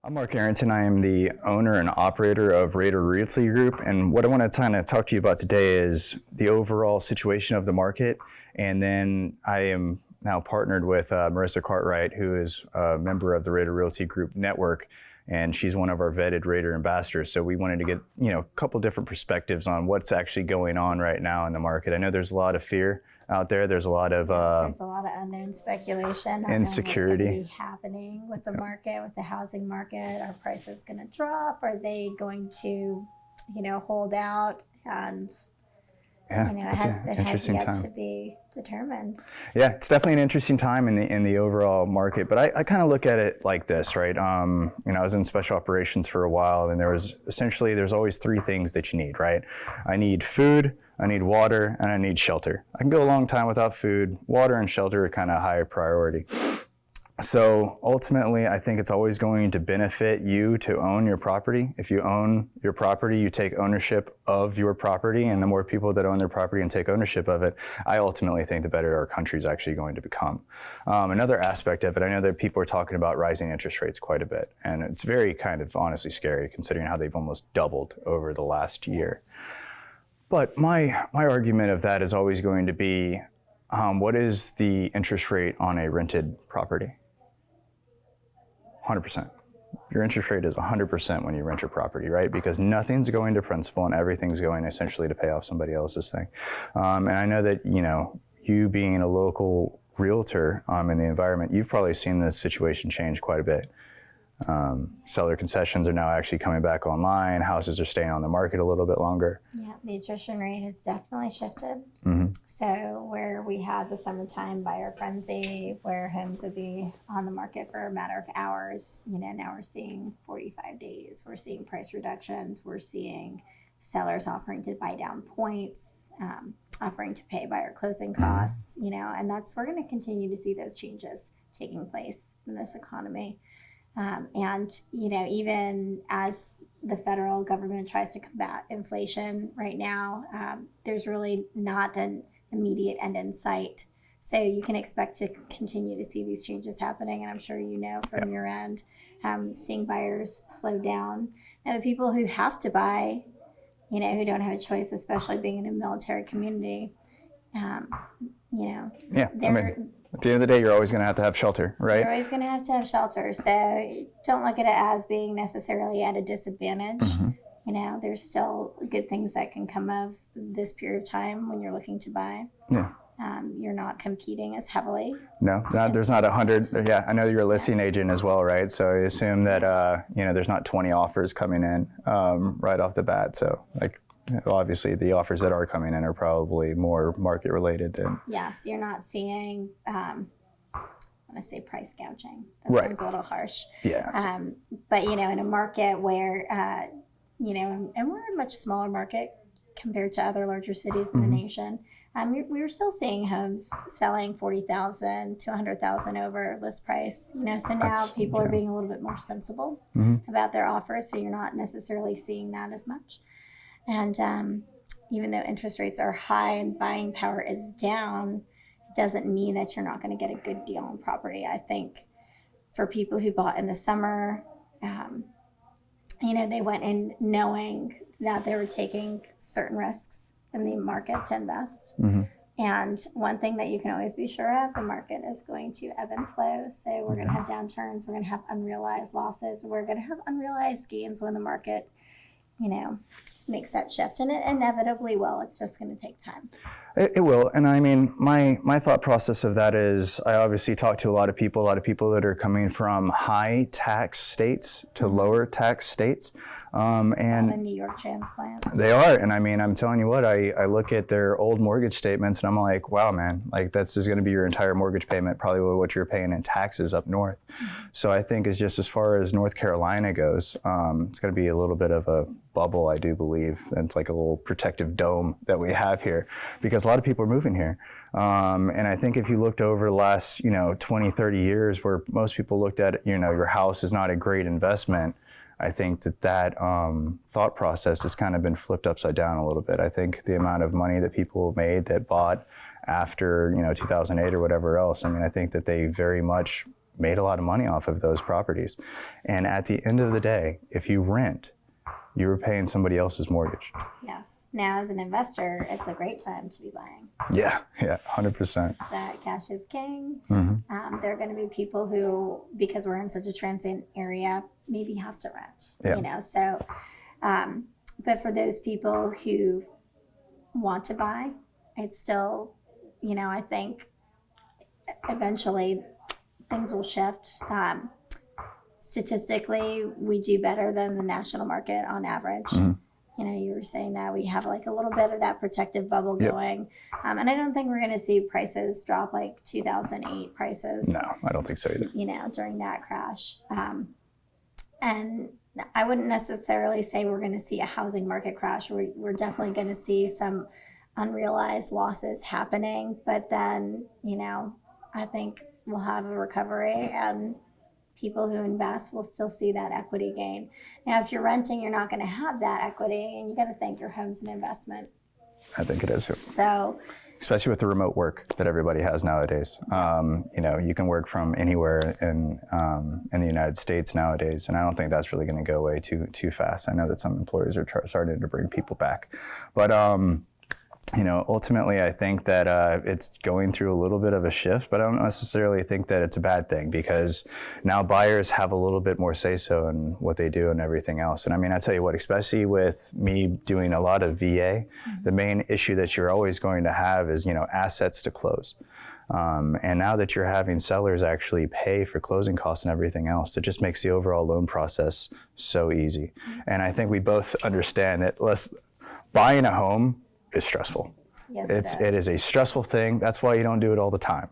I'm Mark Arrington. I am the owner and operator of Realty Group, and what I want to kind of talk to you about today is the overall situation of the market. And then I am now partnered with Marissa Cartwright, who is a member of the Realty Group network, and she's one of our vetted Raider ambassadors. So we wanted to get a couple different perspectives on what's actually going on right now in the market. I know there's a lot of fear out there. There's a lot of unknown speculation, insecurity what's going to be happening with the market, with the housing market. Are prices going to drop? Are they going to, hold out? And it has yet to be determined. Yeah, it's definitely an interesting time in the overall market. But I kind of look at it like this, right? I was in special operations for a while, and there's always three things that you need, right? I need food, I need water, and I need shelter. I can go a long time without food. Water and shelter are kind of higher priority. So ultimately, I think it's always going to benefit you to own your property. If you own your property, you take ownership of your property, and the more people that own their property and take ownership of it, I ultimately think the better our country is actually going to become. Another aspect of it, I know that people are talking about rising interest rates quite a bit, and it's very kind of honestly scary considering how they've almost doubled over the last year. But my argument of that is always going to be, what is the interest rate on a rented property? 100%. Your interest rate is 100% when you rent your property, right? Because nothing's going to principal and everything's going essentially to pay off somebody else's thing. And I know that, you being a local realtor in the environment, you've probably seen this situation change quite a bit. Seller concessions are now actually coming back online. Houses are staying on the market a little bit longer. Yeah, the attrition rate has definitely shifted. Mm-hmm. So where we had the summertime buyer frenzy, where homes would be on the market for a matter of hours, now we're seeing 45 days. We're seeing price reductions. We're seeing sellers offering to buy down points, offering to pay buyer closing costs, and we're going to continue to see those changes taking place in this economy. Even as the federal government tries to combat inflation right now, there's really not an immediate end in sight. So you can expect to continue to see these changes happening. And I'm sure from your end, seeing buyers slow down. Now, the people who have to buy, who don't have a choice, especially being in a military community, at the end of the day, you're always going to have shelter, right? You're always going to have shelter. So don't look at it as being necessarily at a disadvantage. Mm-hmm. There's still good things that can come of this period of time when you're looking to buy. Yeah. You're not competing as heavily. No, there's not 100. Yeah, I know you're a listing agent as well, right? So I assume that, there's not 20 offers coming in right off the bat. So obviously, the offers that are coming in are probably more market related than. Yes, you're not seeing, I want to say price gouging. That right. sounds a little harsh. Yeah. But, in a market where, and we're a much smaller market compared to other larger cities in the nation, we were still seeing homes selling $40,000 to $100,000 over list price. So now people are being a little bit more sensible about their offers, so you're not necessarily seeing that as much. And even though interest rates are high and buying power is down, it doesn't mean that you're not going to get a good deal on property. I think for people who bought in the summer, they went in knowing that they were taking certain risks in the market to invest. Mm-hmm. And one thing that you can always be sure of, the market is going to ebb and flow. So we're going to have downturns. We're going to have unrealized losses. We're going to have unrealized gains when the market makes that shift, and it inevitably will. It's just going to take time. It will, and I mean, my thought process of that is, I obviously talk to a lot of people that are coming from high tax states to lower tax states, and the New York transplants. They are, and I mean, I'm telling you what, I look at their old mortgage statements, and I'm like, wow, man, that's just going to be your entire mortgage payment, probably what you're paying in taxes up north. Mm-hmm. So I think just as far as North Carolina goes, it's going to be a little bit of a bubble, I do believe. It's like a little protective dome that we have here, because a lot of people are moving here. And I think if you looked over the last, 20, 30 years where most people looked at, your house is not a great investment, I think that thought process has kind of been flipped upside down a little bit. I think the amount of money that people made that bought after, 2008 or whatever else, I mean, I think that they very much made a lot of money off of those properties. And at the end of the day, if you rent, you were paying somebody else's mortgage. Yes. Now, as an investor, it's a great time to be buying. Yeah, 100%. That cash is king. Mm-hmm. There are going to be people who, because we're in such a transient area, maybe have to rent. Yeah. You know, so, but for those people who want to buy, it's still, you know, I think eventually things will shift. Statistically, we do better than the national market on average. Mm-hmm. You know, you were saying that we have like a little bit of that protective bubble Yep. going. And I don't think we're going to see prices drop like 2008 prices. No, I don't think so either. You know, during that crash. And I wouldn't necessarily say we're going to see a housing market crash. We're definitely going to see some unrealized losses happening. But then, you know, I think we'll have a recovery and people who invest will still see that equity gain. Now, if you're renting, you're not going to have that equity, and you got to think your home's an investment. I think it is. So, especially with the remote work that everybody has nowadays. You know, you can work from anywhere in the United States nowadays, and I don't think that's really going to go away too fast. I know that some employers are starting to bring people back, but you know, ultimately, I think that it's going through a little bit of a shift, but I don't necessarily think that it's a bad thing, because now buyers have a little bit more say-so in what they do and everything else. And I mean, I tell you what, especially with me doing a lot of VA, the main issue that you're always going to have is, you know, assets to close. And now that you're having sellers actually pay for closing costs and everything else, it just makes the overall loan process so easy. And I think we both understand that buying a home is stressful. yes, It is a stressful thing. That's why you don't do it all the time.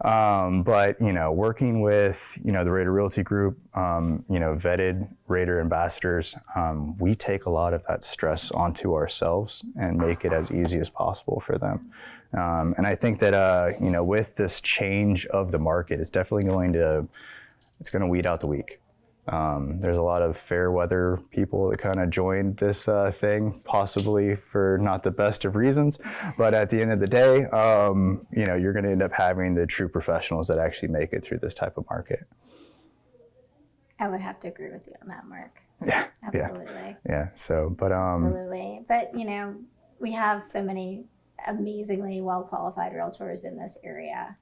But, you know, working with, you know, the Raider Realty Group, you know, vetted Raider ambassadors, we take a lot of that stress onto ourselves and make it as easy as possible for them. And I think that, you know, with this change of the market, it's definitely going to weed out the weak. There's a lot of fair weather people that kind of joined this thing, possibly for not the best of reasons. But at the end of the day, you know, you're going to end up having the true professionals that actually make it through this type of market. I would have to agree with you on that, Mark. Yeah. Absolutely. Yeah. So, but Absolutely. But, you know, we have so many amazingly well-qualified realtors in this area.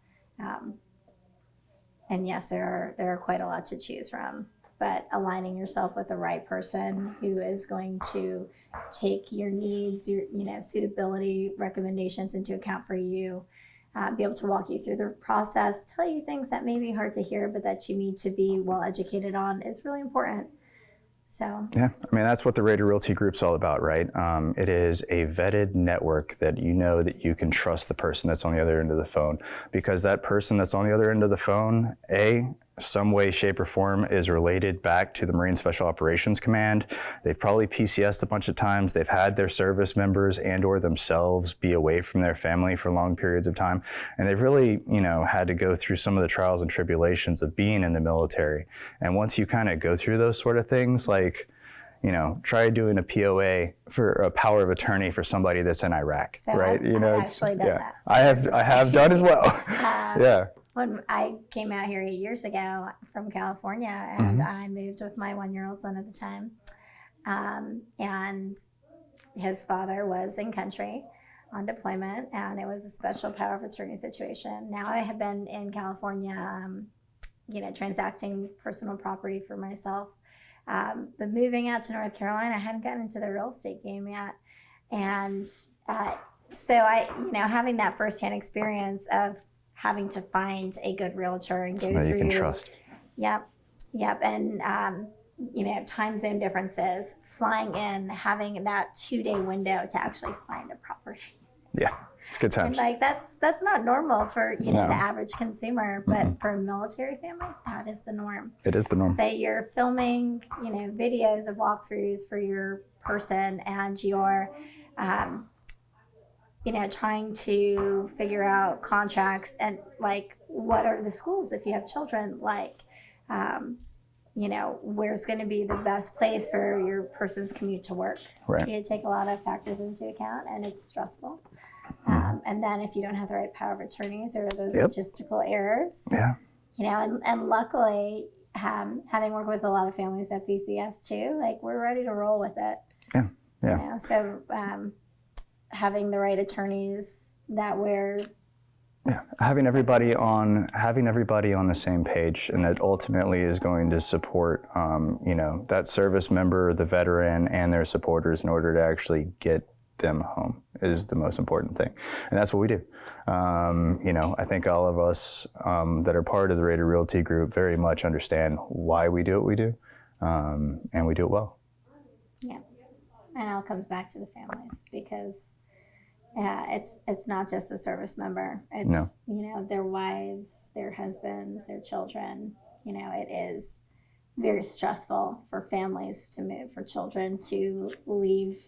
And yes, there are quite a lot to choose from. But aligning yourself with the right person who is going to take your needs, your, you know, suitability recommendations into account for you, be able to walk you through the process, tell you things that may be hard to hear, but that you need to be well educated on is really important. So yeah, I mean, that's what the Raider Realty Group's all about, right? It is a vetted network that you know that you can trust the person that's on the other end of the phone, because that person that's on the other end of the phone, some way, shape, or form is related back to the Marine Special Operations Command. They've probably PCS'd a bunch of times. They've had their service members and or themselves be away from their family for long periods of time. And they've really, you know, had to go through some of the trials and tribulations of being in the military. And once you kind of go through those sort of things, like, you know, try doing a POA for a power of attorney for somebody that's in Iraq, so right? I've actually done that. I have done as well. Yeah. When I came out here 8 years ago from California, and I moved with my 1-year-old son at the time, and his father was in country on deployment, and it was a special power of attorney situation. Now I have been in California, you know, transacting personal property for myself, but moving out to North Carolina, I hadn't gotten into the real estate game yet, and so I, you know, having that firsthand experience of having to find a good realtor and go Somebody through. you can trust. Yep. And, you know, time zone differences, flying in, having that 2-day window to actually find a property. Yeah, it's good times. And like, that's not normal for, you know, No. the average consumer, but for a military family, that is the norm. It is the norm. Say you're filming, you know, videos of walkthroughs for your person, and you're, you know, trying to figure out contracts and like, what are the schools if you have children, like, you know, where's going to be the best place for your person's commute to work. Right. You take a lot of factors into account, and it's stressful. And then if you don't have the right power of attorneys or those logistical errors, Yeah. you know, and luckily, having worked with a lot of families at PCS too, like we're ready to roll with it. Yeah, yeah. You know, so having the right attorneys that we're having everybody on the same page, and that ultimately is going to support you know, that service member, the veteran, and their supporters in order to actually get them home is the most important thing, and that's what we do. You know, I think all of us that are part of the Rated Realty group very much understand why we do what we do, and we do it well. Yeah, and it all comes back to the families, because it's not just a service member. It's No. you know, their wives, their husbands, their children. You know, it is very stressful for families to move, for children to leave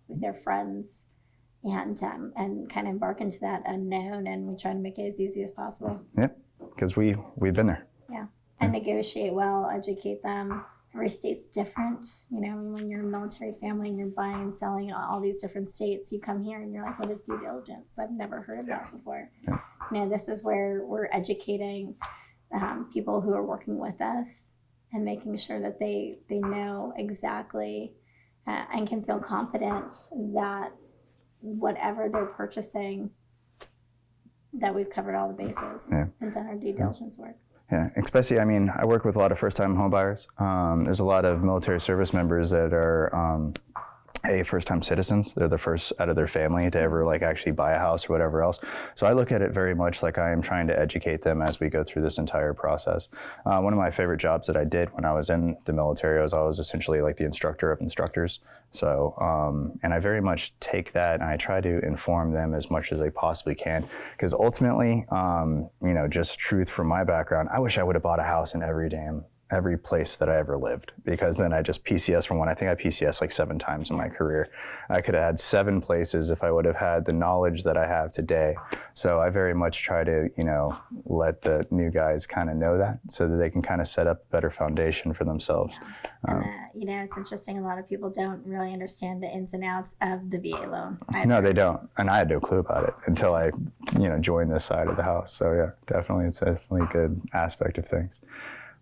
with their friends and kind of embark into that unknown, and we try to make it as easy as possible. Yep, because we've been there. Yeah, and negotiate well, educate them. Every state's different. You know, when you're a military family and you're buying and selling in all these different states, you come here and you're like, what is due diligence? I've never heard of that before. Yeah. You know, this is where we're educating people who are working with us and making sure that they know exactly and can feel confident that whatever they're purchasing, that we've covered all the bases and done our due diligence work. Yeah, especially, I mean, I work with a lot of first-time home buyers. There's a lot of military service members that are first-time citizens. They're the first out of their family to ever like actually buy a house or whatever else. So I look at it very much like I am trying to educate them as we go through this entire process. One of my favorite jobs that I did when I was in the military was I was essentially like the instructor of instructors. So, and I very much take that and I try to inform them as much as I possibly can, because ultimately, you know, just truth from my background, I wish I would have bought a house in every place that I ever lived, because then I just PCS from one. I think I PCS like 7 times in my career. I could have had 7 places if I would have had the knowledge that I have today. So I very much try to, you know, let the new guys kind of know that so that they can kind of set up a better foundation for themselves. And, you know, it's interesting. A lot of people don't really understand the ins and outs of the VA loan either. No, they don't. And I had no clue about it until I, you know, joined this side of the house. So yeah, definitely, it's definitely a good aspect of things.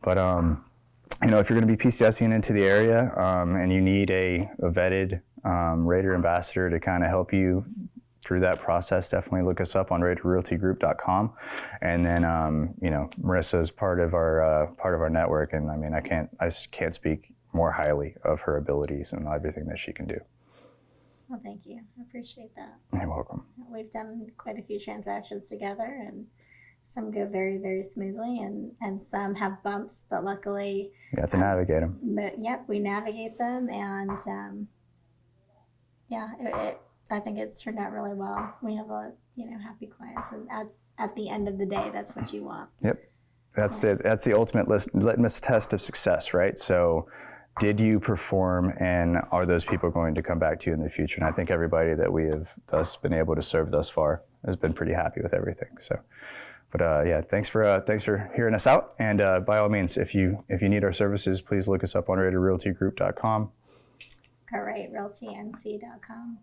But, you know, if you're going to be PCSing into the area and you need a vetted Rater ambassador to kind of help you through that process, definitely look us up on raterrealtygroup.com. And then, you know, Marissa is part of our network. And I mean, I just can't speak more highly of her abilities and everything that she can do. Well, thank you. I appreciate that. You're welcome. We've done quite a few transactions together, and some go very, very smoothly, and some have bumps, but luckily You have to navigate them. Yep, we navigate them, and I think it's turned out really well. We have happy clients, and at the end of the day, that's what you want. Yep, that's the ultimate litmus test of success, right? So, did you perform, and are those people going to come back to you in the future? And I think everybody that we have thus been able to serve thus far has been pretty happy with everything. So. But yeah, thanks for hearing us out. And by all means, if you need our services, please look us up on raterrealtygroup.com. Correct, realtync.com.